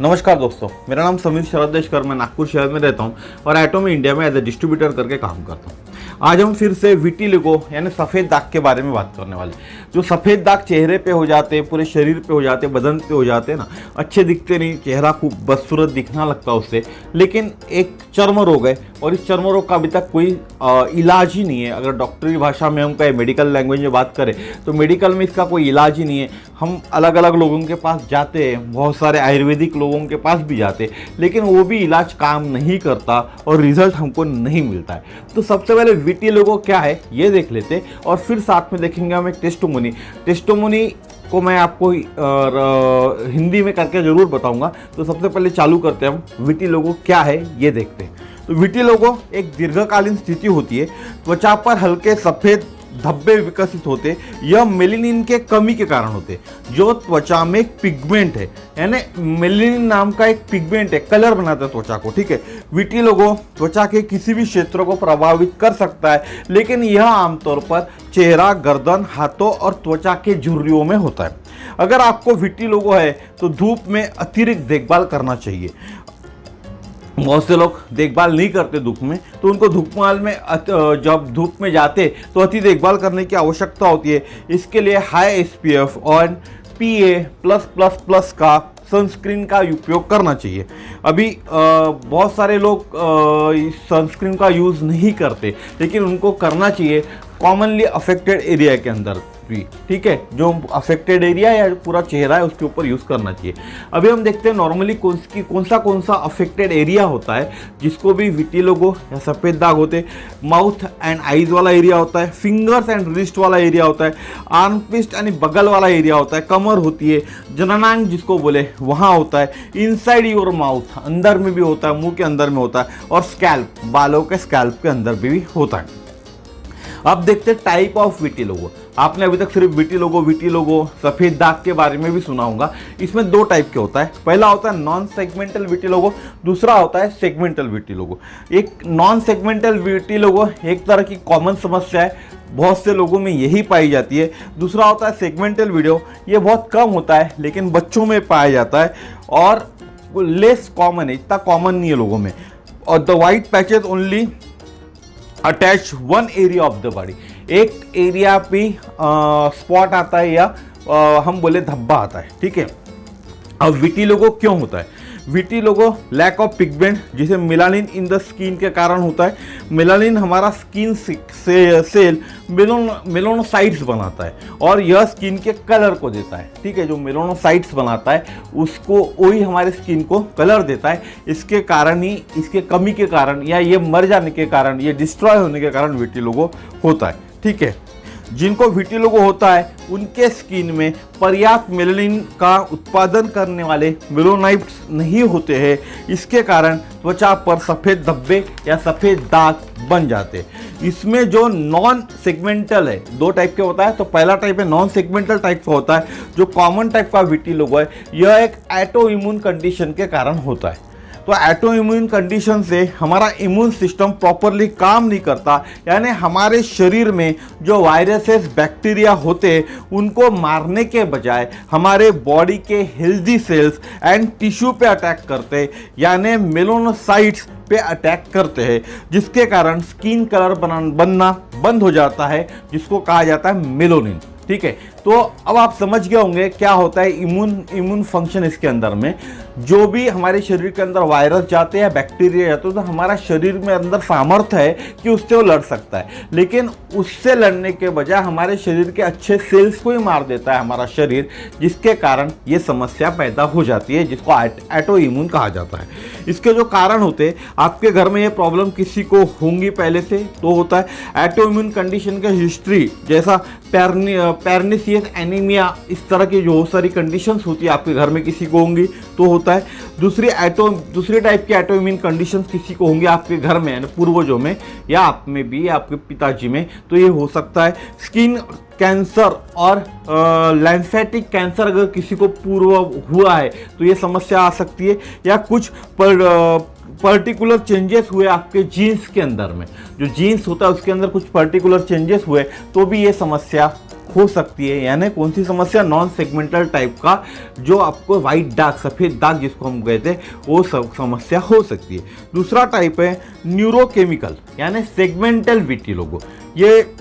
नमस्कार दोस्तों, मेरा नाम समीर शरदेशकर, मैं नागपुर शहर में रहता हूं और एटोमी इंडिया में एज ए डिस्ट्रीब्यूटर करके काम करता हूं। आज हम फिर से विटिलिगो यानी सफ़ेद दाग के बारे में बात करने वाले। जो सफ़ेद दाग चेहरे पे हो जाते, पूरे शरीर पे हो जाते, बदन पे हो जाते ना, अच्छे दिखते नहीं, चेहरा खूब बदसूरत दिखना लगता है उससे, लेकिन एक चर्म रोग है और इस चर्म रोग का अभी तक कोई इलाज ही नहीं है। अगर डॉक्टरी भाषा में हम कहें, मेडिकल लैंग्वेज में बात करें तो मेडिकल में इसका कोई इलाज ही नहीं है। हम अलग अलग लोगों के पास जाते हैं, बहुत सारे आयुर्वेदिक लोगों के पास भी जाते हैं, लेकिन वो भी इलाज काम नहीं करता और रिजल्ट हमको नहीं मिलता है। तो सबसे पहले विटिलिगो क्या है ये देख लेते और फिर साथ में देखेंगे हम एक टेस्टिमोनी को मैं आपको हिंदी में करके ज़रूर बताऊंगा। तो सबसे पहले चालू करते हैं हम विटिलिगो क्या है ये देखते हैं। तो विटिलिगो एक दीर्घकालीन स्थिति होती है, त्वचा पर हल्के सफ़ेद धब्बे विकसित होते, यह मेलानिन के कमी के कारण होते, जो त्वचा में एक पिगमेंट है, यानी मेलानिन नाम का एक पिगमेंट है, कलर बनाता है त्वचा को। ठीक है, विटिलिगो त्वचा के किसी भी क्षेत्र को प्रभावित कर सकता है, लेकिन यह आमतौर पर चेहरा, गर्दन, हाथों और त्वचा के झुर्रियों में होता है। अगर आपको विटिलिगो है तो धूप में अतिरिक्त देखभाल करना चाहिए। बहुत से लोग देखभाल नहीं करते धूप में, तो उनको धूपमाल में जब धूप में जाते तो अति देखभाल करने की आवश्यकता होती है। इसके लिए हाई SPF और PA+++ का सनस्क्रीन का उपयोग करना चाहिए। अभी बहुत सारे लोग इस सनस्क्रीन का यूज़ नहीं करते, लेकिन उनको करना चाहिए कॉमनली अफेक्टेड एरिया के अंदर भी। ठीक है, जो अफेक्टेड एरिया या पूरा चेहरा है उसके ऊपर यूज़ करना चाहिए। अभी हम देखते हैं नॉर्मली कौन सा अफेक्टेड एरिया होता है जिसको भी विटिलिगो या सफ़ेद दाग होते। माउथ एंड आईज वाला एरिया होता है, फिंगर्स एंड रिस्ट वाला एरिया होता है, आर्म पिस्ट यानी बगल वाला एरिया होता है, कमर होती है, जननांग जिसको बोले वहाँ होता है, इनसाइड योर माउथ अंदर में भी होता है, मुंह के अंदर में होता है, और स्कैल्प बालों के स्कैल्प के अंदर भी होता है। अब देखते हैं टाइप ऑफ विटिलिगो। आपने अभी तक सिर्फ विटिलिगो सफ़ेद दाग के बारे में भी सुना होगा। इसमें दो टाइप के होता है। पहला होता है नॉन सेगमेंटल विटिलिगो, दूसरा होता है सेगमेंटल विटिलिगो। एक नॉन सेगमेंटल विटिलिगो एक तरह की कॉमन समस्या है, बहुत से लोगों में यही पाई जाती है। दूसरा होता है सेगमेंटल वीडियो, ये बहुत कम होता है लेकिन बच्चों में पाया जाता है और लेस कॉमन है, इतना कॉमन नहीं है लोगों में। और the white patches only attach one area of the body, एक एरिया पे स्पॉट आता है या हम बोले धब्बा आता है। ठीक है, अब विटिलिगो क्यों होता है? विटिलिगो लैक ऑफ पिगमेंट, जिसे मेलानिन इन द स्किन के कारण होता है। मेलानिन हमारा स्किन सेल मेलानोसाइट्स बनाता है और यह स्किन के कलर को देता है। ठीक है, जो मेलानोसाइट्स बनाता है उसको वही हमारे स्किन को कलर देता है। इसके कारण ही, इसके कमी के कारण या ये मर जाने के कारण, ये डिस्ट्रॉय होने के कारण विटिलिगो होता है। ठीक है, जिनको विटिलिगो होता है उनके स्किन में पर्याप्त मेलानिन का उत्पादन करने वाले मेलानोसाइट्स नहीं होते हैं। इसके कारण त्वचा पर सफ़ेद धब्बे या सफ़ेद दाग बन जाते हैं। इसमें जो नॉन सेगमेंटल है, दो टाइप के होता है। तो पहला टाइप है नॉन सेगमेंटल टाइप का होता है, जो कॉमन टाइप का विटिलिगो है, यह एक ऑटो इम्यून कंडीशन के कारण होता है। तो ऑटो इम्यून कंडीशन से हमारा इम्यून सिस्टम प्रॉपरली काम नहीं करता, यानी हमारे शरीर में जो वायरसेस, बैक्टीरिया होते हैं उनको मारने के बजाय हमारे बॉडी के हेल्दी सेल्स एंड टिश्यू पे अटैक करते हैं, यानी मेलानोसाइट्स पे अटैक करते हैं, जिसके कारण स्किन कलर बनना बंद हो जाता है, जिसको कहा जाता है मेलानिन। ठीक है, तो अब आप समझ गए होंगे क्या होता है इम्यून फंक्शन। इसके अंदर में जो भी हमारे शरीर के अंदर वायरस जाते हैं, बैक्टीरिया जाते हैं, तो हमारा शरीर में अंदर सामर्थ्य है कि उससे वो लड़ सकता है, लेकिन उससे लड़ने के बजाय हमारे शरीर के अच्छे सेल्स को ही मार देता है हमारा शरीर, जिसके कारण ये समस्या पैदा हो जाती है, जिसको ऑटो इम्यून कहा जाता है। इसके जो कारण होते हैं, आपके घर में ये प्रॉब्लम किसी को होंगी पहले से तो होता है। ऑटो इम्यून कंडीशन का हिस्ट्री, जैसा पैर्निसियस एनीमिया, इस तरह की जो सारी कंडीशंस होती है आपके घर में किसी को होंगी तो होता है। दूसरी टाइप की ऑटो इम्यून कंडीशंस किसी को होंगी आपके घर में, यानी पूर्वजों में या आप में भी, आपके पिताजी में, तो ये हो सकता है। स्किन कैंसर और लिम्फेटिक कैंसर अगर किसी को पूर्व हुआ है तो ये समस्या आ सकती है। या कुछ पर्टिकुलर चेंजेस हुए आपके जीन्स के अंदर में, जो जीन्स होता है उसके अंदर कुछ पर्टिकुलर चेंजेस हुए तो भी ये समस्या हो सकती है, यानी कौन सी समस्या, नॉन सेगमेंटल टाइप का, जो आपको वाइट दाग, सफ़ेद दाग जिसको हम कहते हैं, वो सब समस्या हो सकती है। दूसरा टाइप है न्यूरोकेमिकल यानी सेगमेंटल विटिलिगो। ये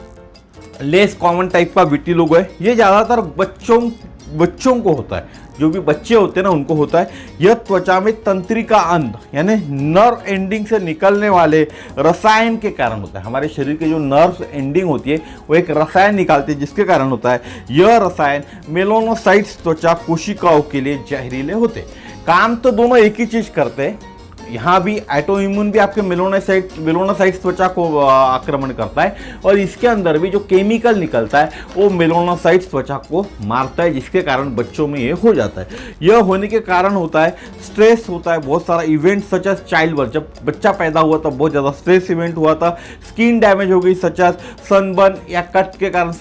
लेस कॉमन टाइप का विटिलिगो है। ये ज़्यादातर बच्चों को होता है, जो भी बच्चे होते हैं ना उनको होता है। यह त्वचा में तंत्रिका अंध यानी नर्व एंडिंग से निकलने वाले रसायन के कारण होता है। हमारे शरीर के जो नर्व एंडिंग होती है वो एक रसायन निकालती है, जिसके कारण होता है। यह रसायन मेलानोसाइट्स त्वचा कोशिकाओं के लिए जहरीले होते हैं। काम तो दोनों एक ही चीज़ करते हैं। यहाँ भी ऑटोइम्यून भी आपके मेलानोसाइट्स त्वचा को आक्रमण करता है, और इसके अंदर भी जो केमिकल निकलता है वो मेलानोसाइट्स त्वचा को मारता है, जिसके कारण बच्चों में ये हो जाता है। यह होने के कारण होता है स्ट्रेस होता है, बहुत सारा event such as child birth, जब बच्चा पैदा हुआ था बहुत ज़्यादा स्ट्रेस इवेंट हुआ था, स्किन डैमेज हो गई सच एज सनबर्न या कट के कारण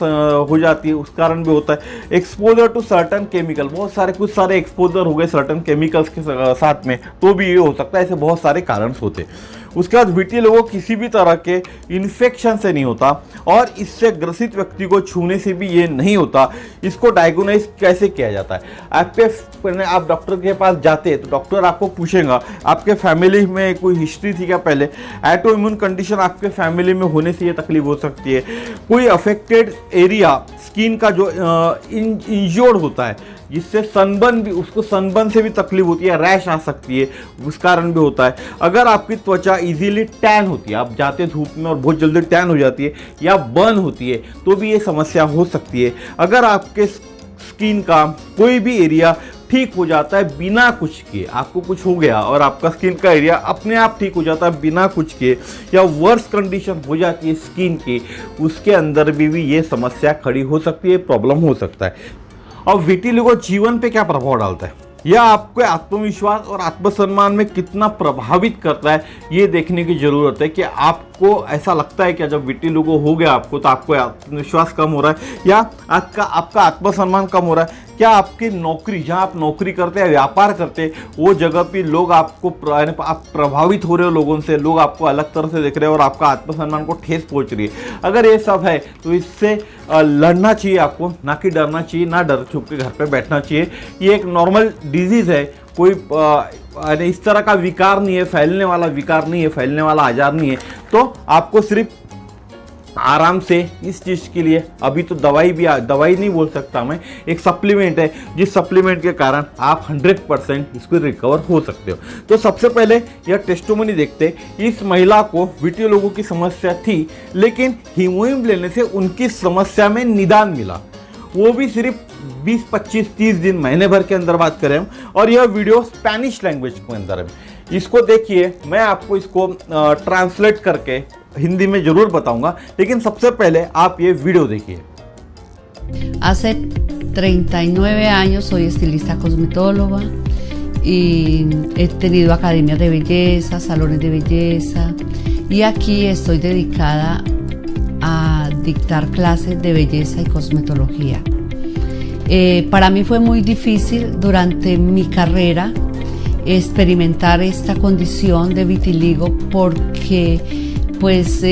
हो जाती है, उस कारण भी होता है। एक्सपोजर टू सर्टन केमिकल, कुछ सारे एक्सपोजर हो गए सर्टन केमिकल्स के साथ में, तो भी ये हो सकता है। बहुत सारे कारण होते हैं। उसके बाद विटिलिगो किसी भी तरह के इन्फेक्शन से नहीं होता, और इससे ग्रसित व्यक्ति को छूने से भी ये नहीं होता। इसको डायग्नोज कैसे किया जाता है? आप डॉक्टर के पास जाते हैं तो डॉक्टर आपको पूछेगा आपके फैमिली में कोई हिस्ट्री थी क्या पहले, ऑटोइम्यून कंडीशन आपके फैमिली में होने से ये तकलीफ हो सकती है, कोई अफेक्टेड एरिया स्किन का जो इंज्योर्ड होता है, जिससे सनबर्न भी, उसको सनबर्न से भी तकलीफ होती है, रैश आ सकती है, उस कारण भी होता है। अगर आपकी त्वचा इजीली टैन होती है, आप जाते धूप में और बहुत जल्दी टैन हो जाती है या बर्न होती है, तो भी ये समस्या हो सकती है। अगर आपके स्किन का कोई भी एरिया ठीक हो जाता है बिना कुछ किए, आपको कुछ हो गया और आपका स्किन का एरिया अपने आप ठीक हो जाता है बिना कुछ किए, या वर्स कंडीशन हो जाती है स्किन की, उसके अंदर भी ये समस्या खड़ी हो सकती है, प्रॉब्लम हो सकता है। और विटिलिगो जीवन पे क्या प्रभाव डालता है, यह आपके आत्मविश्वास और आत्मसम्मान में कितना प्रभावित करता है, ये देखने की जरूरत है। कि आपको ऐसा लगता है कि जब विटिलिगो हो गया आपको, तो आपको आत्मविश्वास कम हो रहा है, या आपका आत्मसम्मान कम हो रहा है? क्या आपकी नौकरी, जहाँ आप नौकरी करते हैं, व्यापार करते हैं, वो जगह पे लोग आपको आप प्रभावित हो रहे हो लोगों से, लोग आपको अलग तरह से देख रहे हैं और आपका आत्मसम्मान को ठेस पहुंच रही है? अगर ये सब है तो इससे लड़ना चाहिए आपको, ना कि डरना चाहिए, ना डर छुप के घर पे बैठना चाहिए। ये एक नॉर्मल डिजीज़ है, कोई इस तरह का विकार नहीं है, फैलने वाला विकार नहीं है, फैलने वाला आजार नहीं है। तो आपको सिर्फ आराम से इस चीज़ के लिए, अभी तो दवाई नहीं बोल सकता मैं, एक सप्लीमेंट है, जिस सप्लीमेंट के कारण आप 100% इसको रिकवर हो सकते हो। तो सबसे पहले यह टेस्टिमोनी देखते। इस महिला को विटिलिगो की समस्या थी, लेकिन हीमोहिम लेने से उनकी समस्या में निदान मिला, वो भी सिर्फ 20, 25, 30 दिन, महीने भर के अंदर बात करें हम। और यह वीडियो स्पेनिश लैंग्वेज के अंदर है, इसको देखिए, मैं आपको इसको ट्रांसलेट करके हिंदी में जरूर बताऊंगा, लेकिन सबसे पहले आप ये वीडियो देखिए। Hace 39 años soy estilista cosmetóloga y he tenido academias de belleza, salones de belleza, y aquí estoy dedicada a dictar clases de belleza y cosmetología. Para mí fue muy difícil durante mi carrera experimentar esta condición de vitiligo, porque pues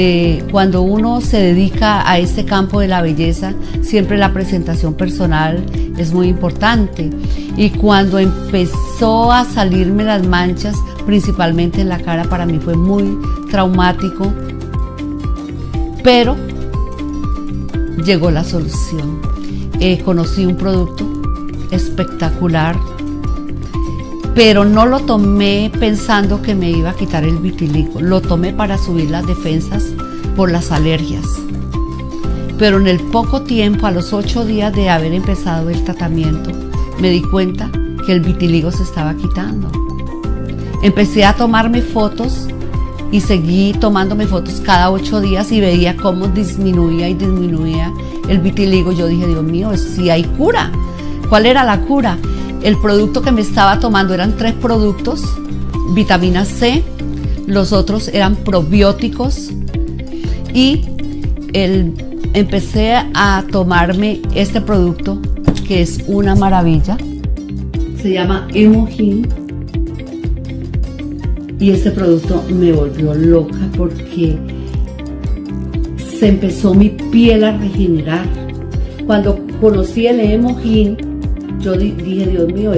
cuando uno se dedica a este campo de la belleza, siempre la presentación personal es muy importante, y cuando empezó a salirme las manchas, principalmente en la cara, para mí fue muy traumático, pero llegó la solución. Conocí un producto espectacular, pero no lo tomé pensando que me iba a quitar el vitiligo, lo tomé para subir las defensas por las alergias. Pero en el poco tiempo, a los 8 días de haber empezado el tratamiento, me di cuenta que el vitiligo se estaba quitando. Empecé a tomarme fotos y seguí tomándome fotos cada 8 días y veía cómo disminuía y disminuía el vitiligo. Yo dije, Dios mío, si hay cura. ¿Cuál era la cura? El producto que me estaba tomando eran 3 productos, vitamina C, los otros eran probióticos, y empecé a tomarme este producto que es una maravilla, se llama Hemogin, y este producto me volvió loca porque se empezó mi piel a regenerar, Cuando conocí el Hemohin, yo dije, Dios mío,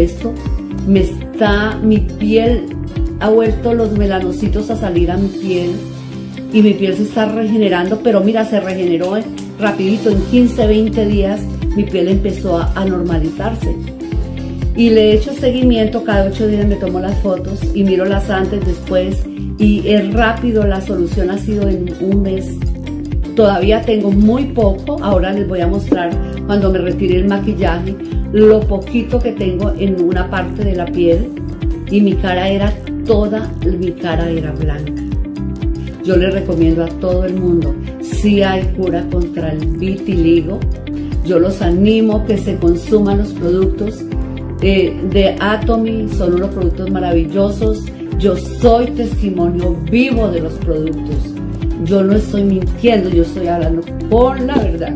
mi piel ha vuelto los melanocitos a salir a mi piel y mi piel se está regenerando, pero mira, se regeneró rapidito, en 15, 20 días mi piel empezó a normalizarse. Y le he hecho seguimiento, cada 8 días me tomo las fotos y miro las antes, después, y es rápido, la solución ha sido en un mes. Todavía tengo muy poco, ahora les voy a mostrar cuando me retire el maquillaje, lo poquito que tengo en una parte de la piel, y mi cara era blanca. Yo le recomiendo a todo el mundo, si hay cura contra el vitiligo, yo los animo que se consuman los productos de Atomy, son unos productos maravillosos. Yo soy testimonio vivo de los productos. Yo no estoy mintiendo, yo estoy hablando con la verdad.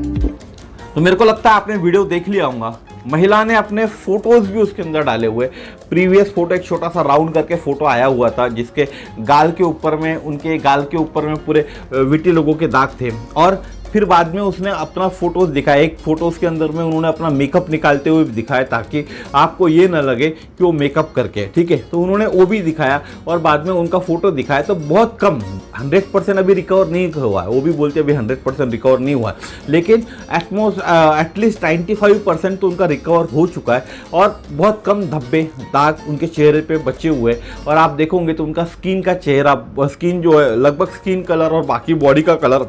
तो मेरे को लगता है आपने video देख लिया होगा। महिला ने अपने फोटोज भी उसके अंदर डाले हुए। प्रीवियस फोटो एक छोटा सा राउंड करके फोटो आया हुआ था जिसके गाल के ऊपर में, उनके गाल के ऊपर में पूरे विटी लोगों के दाग थे, और फिर बाद में उसने अपना फोटोज दिखाया। एक फोटोज के अंदर में उन्होंने अपना मेकअप निकालते हुए दिखाया ताकि आपको ये ना लगे कि वो मेकअप करके, ठीक है। तो उन्होंने वो भी दिखाया और बाद में उनका फोटो दिखाया, तो बहुत कम 100% अभी रिकवर नहीं हुआ है। वो भी बोलते अभी 100% रिकवर नहीं हुआ है, लेकिन एटलीस्ट 95% तो उनका रिकवर हो चुका है और बहुत कम धब्बे दाग उनके चेहरे पे बचे हुए। और आप देखोगे तो उनका स्किन का चेहरा, स्किन जो है लगभग स्किन कलर और बाकी बॉडी का कलर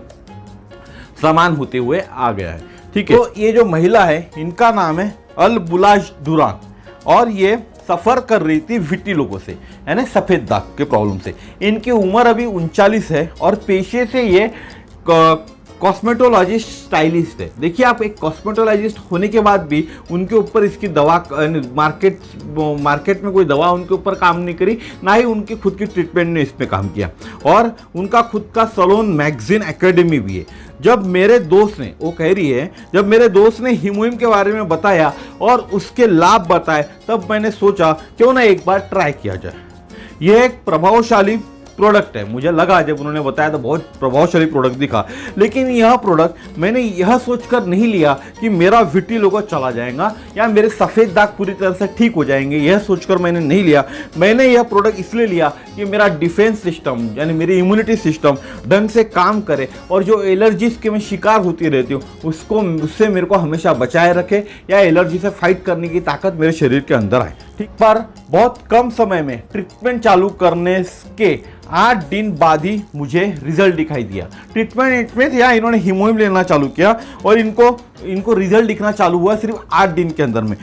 समान होते हुए आ गया है, ठीक है। तो ये जो महिला है इनका नाम है अल बुलाज दुरान, और ये सफ़र कर रही थी विटिलिगो से, यानी सफ़ेद दाग के प्रॉब्लम से। इनकी उम्र अभी 39 है और पेशे से ये कॉस्मेटोलॉजिस्ट स्टाइलिस्ट है। देखिए, आप एक कॉस्मेटोलॉजिस्ट होने के बाद भी उनके ऊपर इसकी दवा मार्केट में कोई दवा उनके ऊपर काम नहीं करी, ना ही उनकी खुद की ट्रीटमेंट ने इस पे काम किया। और उनका खुद का सलोन मैगजीन एकेडमी भी है। जब मेरे दोस्त ने, वो कह रही है, जब मेरे दोस्त ने हिमोइम के बारे में बताया और उसके लाभ बताए, तब मैंने सोचा क्यों ना एक बार ट्राई किया जाए। यह एक प्रभावशाली प्रोडक्ट है, मुझे लगा जब उन्होंने बताया तो बहुत प्रभावशाली प्रोडक्ट दिखा। लेकिन यह प्रोडक्ट मैंने यह सोचकर नहीं लिया कि मेरा विटिलिगो चला जाएगा या मेरे सफ़ेद दाग पूरी तरह से ठीक हो जाएंगे, यह सोचकर मैंने नहीं लिया। मैंने यह प्रोडक्ट इसलिए लिया कि मेरा डिफेंस सिस्टम, यानी मेरी इम्यूनिटी सिस्टम ढंग से काम करे और जो एलर्जीज के मैं शिकार होती रहती हूँ उससे मेरे को हमेशा बचाए रखे, या एलर्जी से फाइट करने की ताकत मेरे शरीर के अंदर आए, ठीक। पर बहुत कम समय में ट्रीटमेंट चालू करने के 8 दिन बाद ही मुझे रिजल्ट दिखाई दिया। ट्रीटमेंट में या इन्होंने हिमोइम लेना चालू किया और इनको रिजल्ट दिखना चालू हुआ सिर्फ 8 दिन के अंदर में।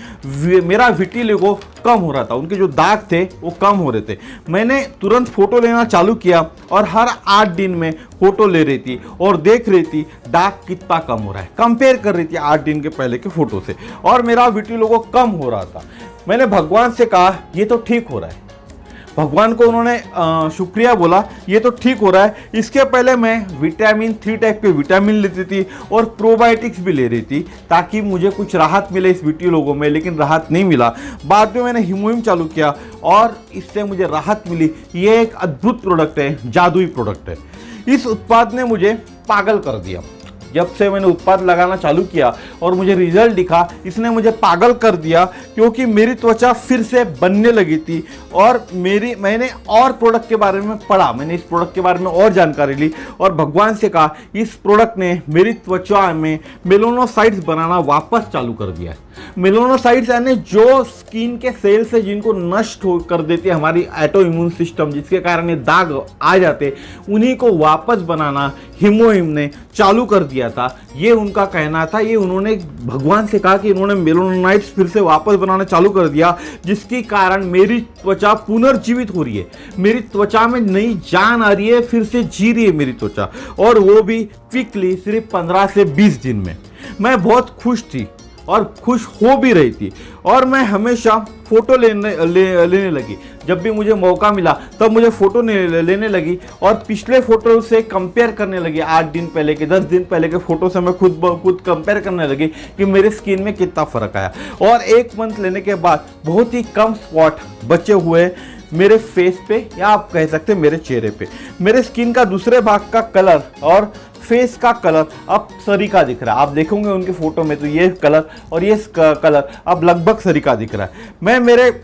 मेरा विटिलिगो कम हो रहा था, उनके जो दाग थे वो कम हो रहे थे। मैंने तुरंत फोटो लेना चालू किया और हर 8 दिन में फोटो ले रही थी और देख रही थी दाग कितना कम हो रहा है, कंपेयर कर रही थी 8 दिन के पहले के फोटो से, और मेरा विटिलिगो कम हो रहा था। मैंने भगवान से कहा ये तो ठीक हो रहा है। भगवान को उन्होंने शुक्रिया बोला, ये तो ठीक हो रहा है। इसके पहले मैं विटामिन 3 टाइप के विटामिन लेती थी और प्रोबायोटिक्स भी ले रही थी ताकि मुझे कुछ राहत मिले इस विटिलिगो में, लेकिन राहत नहीं मिला। बाद में मैंने हिमोइम चालू किया और इससे मुझे राहत मिली। ये एक अद्भुत प्रोडक्ट है, जादुई प्रोडक्ट है। इस उत्पाद ने मुझे पागल कर दिया। जब से मैंने उत्पाद लगाना चालू किया और मुझे रिजल्ट दिखा, इसने मुझे पागल कर दिया, क्योंकि मेरी त्वचा फिर से बनने लगी थी। और मैंने और प्रोडक्ट के बारे में पढ़ा, मैंने इस प्रोडक्ट के बारे में और जानकारी ली और भगवान से कहा इस प्रोडक्ट ने मेरी त्वचा में मेलानोसाइट्स बनाना वापस चालू कर दिया है। मेलानोसाइट्स यानी जो स्किन के सेल्स है जिनको नष्ट कर देती है हमारी ऑटो इम्यून सिस्टम, जिसके कारण ये दाग आ जाते, उन्हीं को वापस बनाना हिमोइम ने चालू कर दिया था। ये उनका कहना था। ये उन्होंने भगवान से कहा कि इन्होंने मेलानोसाइट्स फिर से वापस बनाना चालू कर दिया, जिसके कारण मेरी त्वचा पुनर्जीवित हो रही है। मेरी त्वचा में नई जान आ रही है, फिर से जी रही है मेरी त्वचा, और वो भी क्विकली, सिर्फ 15 से 20 दिन में। मैं बहुत खुश थी और खुश हो भी रही थी, और मैं हमेशा फ़ोटो लेने लगी। जब भी मुझे मौका मिला तब मुझे फ़ोटो लेने लगी और पिछले फ़ोटो से कंपेयर करने लगी। 8 दिन पहले के, 10 दिन पहले के फ़ोटो से मैं खुद कंपेयर करने लगी कि मेरे स्किन में कितना फ़र्क आया। और 1 मंथ लेने के बाद बहुत ही कम स्पॉट बचे हुए मेरे फेस पे, या आप कह सकते हैं मेरे चेहरे पे। मेरे स्किन का दूसरे भाग का कलर और फेस का कलर अब सरीका दिख रहा है। आप देखोगे उनके फोटो में तो ये कलर और ये कलर अब लगभग सरीका दिख रहा है। मैं मेरे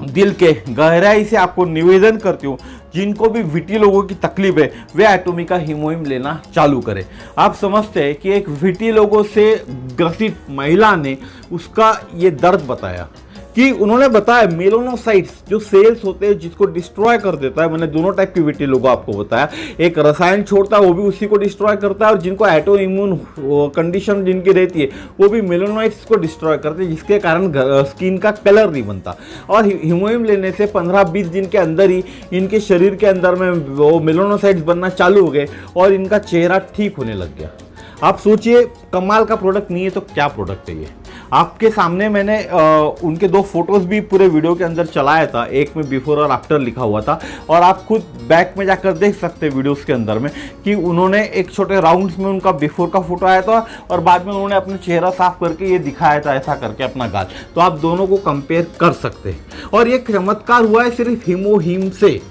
दिल के गहराई से आपको निवेदन करती हूँ, जिनको भी वीटी लोगों की तकलीफ है वे एटोमिका हीमोहिम लेना चालू करें। आप समझते हैं कि एक वीटी लोगों से ग्रसित महिला ने उसका ये दर्द बताया कि उन्होंने बताया मेलानोसाइट्स जो सेल्स होते हैं जिसको डिस्ट्रॉय कर देता है। मैंने दोनों टाइप की वीटी लोगों आपको बताया, एक रसायन छोड़ता है वो भी उसी को डिस्ट्रॉय करता है, और जिनको एटो इम्यून कंडीशन जिनकी रहती है वो भी मेलानोसाइट्स को डिस्ट्रॉय करते हैं, जिसके कारण स्किन का कलर नहीं बनता। और हीमोहिम लेने से 15-20 दिन के अंदर ही इनके शरीर के अंदर में वो मेलानोसाइट्स बनना चालू हो गए और इनका चेहरा ठीक होने लग गया। आप सोचिए कमाल का प्रोडक्ट नहीं है तो क्या प्रोडक्ट है ये। आपके सामने मैंने उनके 2 फोटोज़ भी पूरे वीडियो के अंदर चलाया था, एक में बिफोर और आफ्टर लिखा हुआ था, और आप खुद बैक में जाकर देख सकते हैं वीडियोस के अंदर में कि उन्होंने एक छोटे राउंड्स में उनका बिफोर का फोटो आया था और बाद में उन्होंने अपना चेहरा साफ करके ये दिखाया था ऐसा करके अपना गाल। तो आप दोनों को कंपेयर कर सकते हैं। और ये चमत्कार हुआ है सिर्फ हीमोहिम से।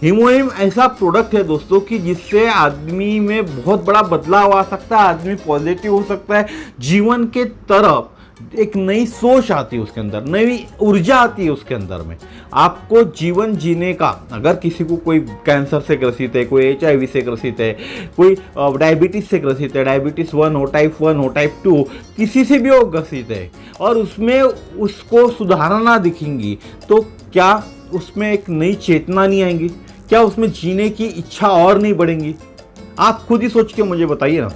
हीमोहिम ऐसा प्रोडक्ट है दोस्तों कि जिससे आदमी में बहुत बड़ा बदलाव आ सकता है, आदमी पॉजिटिव हो सकता है, जीवन के तरफ एक नई सोच आती है उसके अंदर, नई ऊर्जा आती है उसके अंदर में। आपको जीवन जीने का, अगर किसी को कोई कैंसर से ग्रसित है, कोई HIV से ग्रसित है, कोई डायबिटीज़ से ग्रसित है, डायबिटीज़ 1 हो, टाइप 1 हो, टाइप 2, किसी से भी वो ग्रसित है और उसमें उसको सुधारना दिखेंगी, तो क्या उसमें एक नई चेतना नहीं आएंगी? क्या उसमें जीने की इच्छा और नहीं बढ़ेंगी? आप खुद ही सोच के मुझे बताइए ना।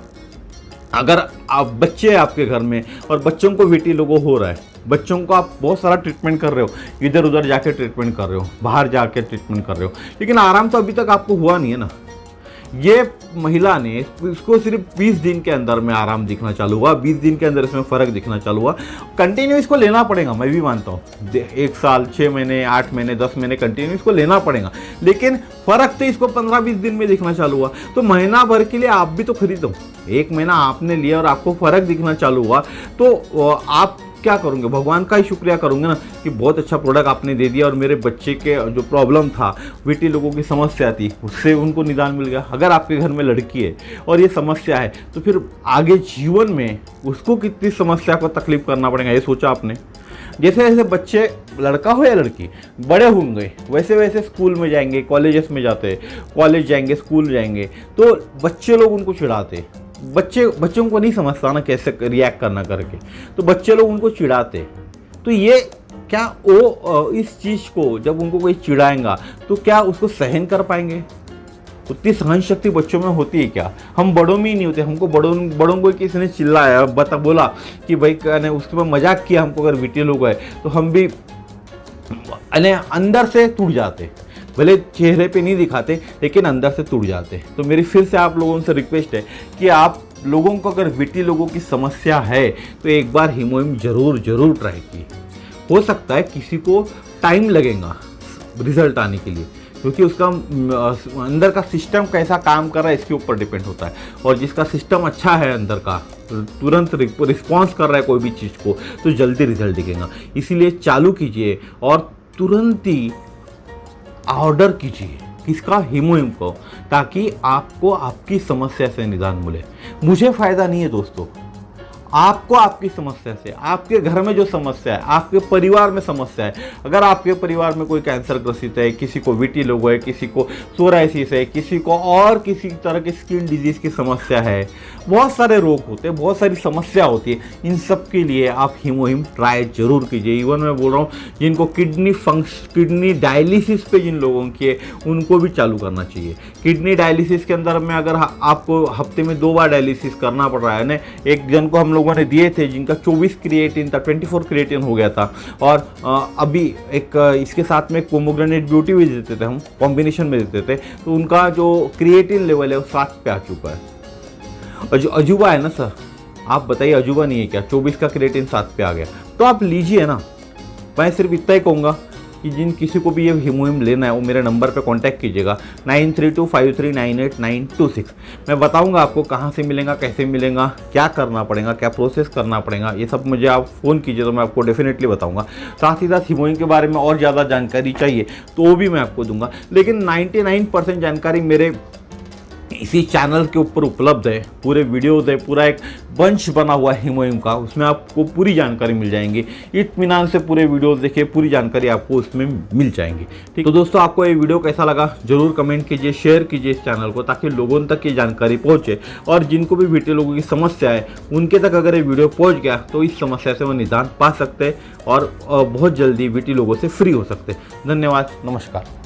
अगर आप बच्चे हैं आपके घर में और बच्चों को वीटी लोगो हो रहा है, बच्चों को आप बहुत सारा ट्रीटमेंट कर रहे हो, इधर उधर जाके ट्रीटमेंट कर रहे हो, बाहर जाके ट्रीटमेंट कर रहे हो, लेकिन आराम तो अभी तक आपको हुआ नहीं है ना। ये महिला ने इसको सिर्फ 20 दिन के अंदर में आराम दिखना चालू हुआ, 20 दिन के अंदर इसमें फ़र्क दिखना चालू हुआ। कंटिन्यू इसको लेना पड़ेगा, मैं भी मानता हूँ 1 साल, 6 महीने, 8 महीने, 10 महीने कंटिन्यू इसको लेना पड़ेगा, लेकिन फ़र्क तो इसको 15-20 दिन में दिखना चालू हुआ। तो महीना भर के लिए आप भी तो खरीदो। 1 महीना आपने लिया और आपको फ़र्क दिखना चालू हुआ तो आप क्या करूँगे? भगवान का ही शुक्रिया करूँगे ना कि बहुत अच्छा प्रोडक्ट आपने दे दिया और मेरे बच्चे के जो प्रॉब्लम था, वीटी लोगों की समस्या थी, उससे उनको निदान मिल गया। अगर आपके घर में लड़की है और ये समस्या है तो फिर आगे जीवन में उसको कितनी समस्या को तकलीफ करना पड़ेगा, ये सोचा आपने? जैसे जैसे बच्चे, लड़का हो या लड़की, बड़े होंगे वैसे वैसे स्कूल में जाएंगे, कॉलेजेस में जाते, कॉलेज जाएंगे, स्कूल जाएंगे, तो बच्चे लोग उनको चिढ़ाते। बच्चों को नहीं समझता ना कैसे रिएक्ट करना करके, तो बच्चे लोग उनको चिढ़ाते। तो ये क्या वो इस चीज़ को जब उनको कोई चिढ़ाएगा तो क्या उसको सहन कर पाएंगे? उतनी सहन शक्ति बच्चों में होती है क्या? हम बड़ों में ही नहीं होते। हमको बड़ों को किसी ने चिल्लाया, बोला कि भाई कहने उसके ऊपर मजाक किया हमको, अगर वीटी लोग है तो हम भी अंदर से टूट जाते, भले चेहरे पे नहीं दिखाते लेकिन अंदर से टूट जाते। तो मेरी फिर से आप लोगों से रिक्वेस्ट है कि आप लोगों को, अगर वीटी लोगों की समस्या है तो एक बार हीमोहिम जरूर ट्राई कीजिए। हो सकता है किसी को टाइम लगेगा रिजल्ट आने के लिए, क्योंकि उसका अंदर का सिस्टम कैसा काम कर रहा है इसके ऊपर डिपेंड होता है। और जिसका सिस्टम अच्छा है अंदर का, तुरंत रिस्पॉन्स कर रहा है कोई भी चीज़ को, तो जल्दी रिजल्ट दिखेगा। इसीलिए चालू कीजिए और तुरंत ही ऑर्डर कीजिए किसका? हीमोहिम को, ताकि आपको आपकी समस्या से निदान मिले। मुझे फ़ायदा नहीं है दोस्तों, आपको आपकी समस्या से, आपके घर में जो समस्या है, आपके परिवार में समस्या है, अगर आपके परिवार में कोई कैंसर ग्रसित है, किसी को वीटी लोगो है, किसी को सोराइसिस है, किसी को और किसी तरह की स्किन डिजीज़ की समस्या है, बहुत सारे रोग होते हैं, बहुत सारी समस्या होती है, इन सब के लिए आप हीमोहिम ट्राई जरूर कीजिए। इवन मैं बोल रहा हूँ जिनको किडनी डायलिसिस पे जिन लोगों की है उनको भी चालू करना चाहिए। किडनी डायलिसिस के अंदर में अगर आपको हफ्ते में 2 बार डायलिसिस करना पड़ रहा है ना, एक जन को हम लोगों ने दिए थे जिनका 24 क्रिएटिन था, 24 क्रिएटिन हो गया था, और अभी एक इसके साथ में पोमोग्रेनेट ब्यूटी भी देते थे, हम कॉम्बिनेशन में देते थे, तो उनका जो क्रिएटिन लेवल है वो 7 पे आ चुका है। अजूबा है ना सर, आप बताइए अजूबा नहीं है क्या? 24 का क्रिएटिन 7 पे आ गया, तो आप लीजिए ना। मैं सिर्फ इतना ही कहूँगा कि जिन किसी को भी ये हीमोहिम लेना है वो मेरे नंबर पे कांटेक्ट कीजिएगा 9325398926। मैं बताऊंगा आपको कहाँ से मिलेगा, कैसे मिलेगा, क्या करना पड़ेगा, क्या प्रोसेस करना पड़ेगा, ये सब मुझे आप फ़ोन कीजिए तो मैं आपको डेफिनेटली बताऊंगा। साथ ही साथ हीमोहिम के बारे में और ज़्यादा जानकारी चाहिए तो वो भी मैं आपको दूंगा, लेकिन 99% जानकारी मेरे इसी चैनल के ऊपर उपलब्ध है, पूरे वीडियोज़ है, पूरा एक बंच बना हुआ है हिमोहिम का, उसमें आपको पूरी जानकारी मिल जाएंगी। इत्मीनान से पूरे वीडियोस देखिए, पूरी जानकारी आपको उसमें मिल जाएंगी। ठीक, तो दोस्तों आपको ये वीडियो कैसा लगा जरूर कमेंट कीजिए, शेयर कीजिए इस चैनल को, ताकि लोगों तक ये जानकारी पहुंचे और जिनको भी वीटी लोगों की समस्या है उनके तक अगर ये वीडियो पहुंच गया तो इस समस्या से वो निदान पा सकते हैं और बहुत जल्दी वीटी लोगों से फ्री हो सकते हैं। धन्यवाद, नमस्कार।